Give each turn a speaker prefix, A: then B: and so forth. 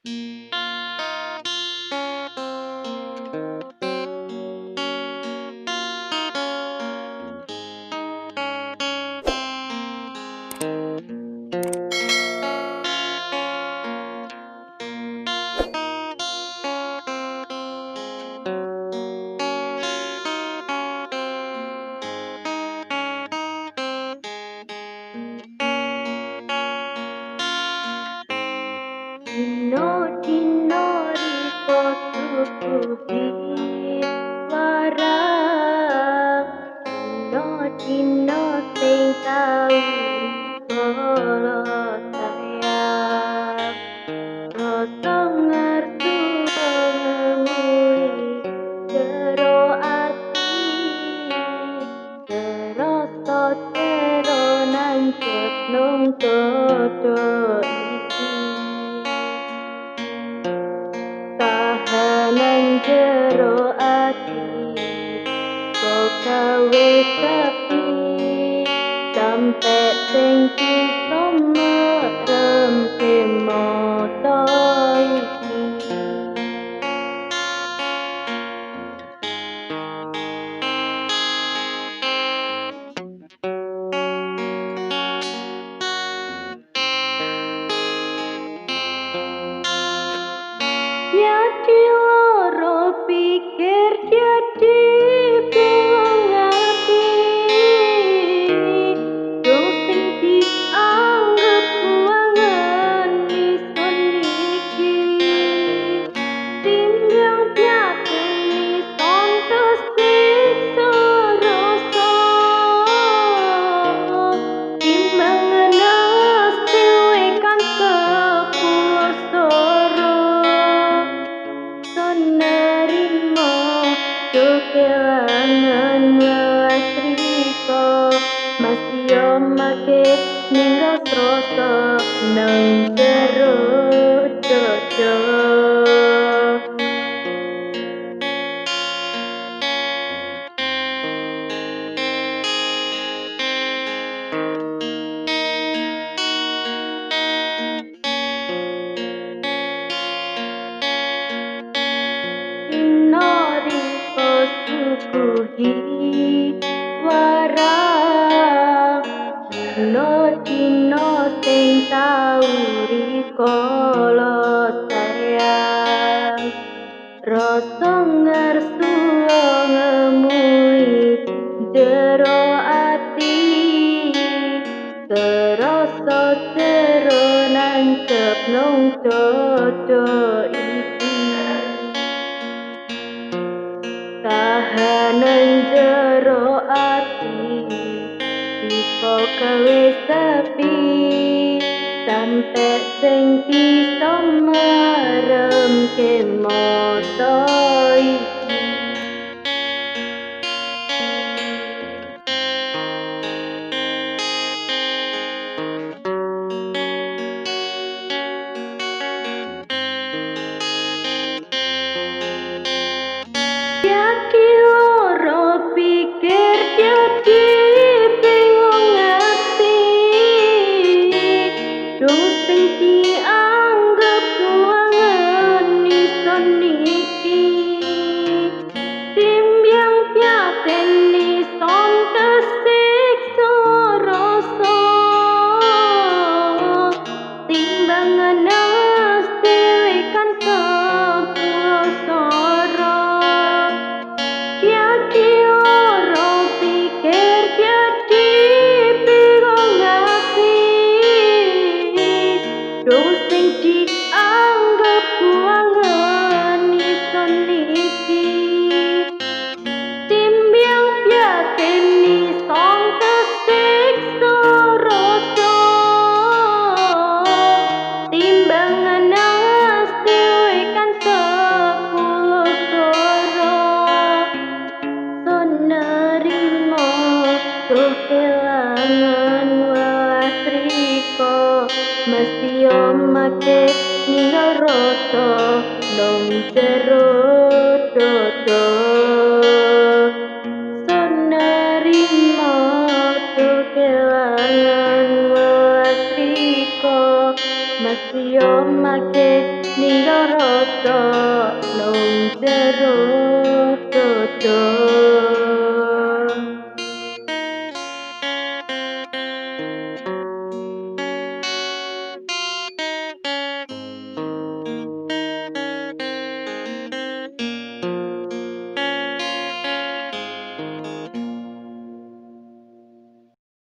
A: Dino dino riko suku warang, dino dino sing tau rikolo sayang, rasa ngerti ngemui jero ati, terasa jero nancep nung dodo iki. Kahanan jero ati kok gawe sepi sampe sing bisa merem kemoto iki. Jadi loro pikir jadi bingung hati, dong sing dianggap buangan ison iki, timbang piatin ison kesiksa rasa, timbangan nas diwekan ke pulau Loro. Nerimo kehilangan welas riko, masih yo make ninggal troso nang jero dodo. Sukuhi warang, dino sing tau rikolo sayang, rasa ngersuo ngemui jero ati, terasa jero nancep nung dodo iki. Kahanan jero ati iko gawe sepi sampe sing bisa merem kemoto iki. Jadi loro pikir jadi bingung hati, dong sing dianggap buangan ison iki, timbang piatin ison kesiksa rasa, timbangan nas diwekan ke pulau Loro. Jadi loro pikir jadi bingung hati, dong sing dianggap buangan ison iki, timbang piatin ison kesiksa rasa, timbangan nas diwekan ke pulau Loro. Nerimo kehilangan welas riko, masih yo make ninggal rasa nang jero dodo. Nerimo kehilangan welas riko, masih yo make nilo rasa nang jero dodo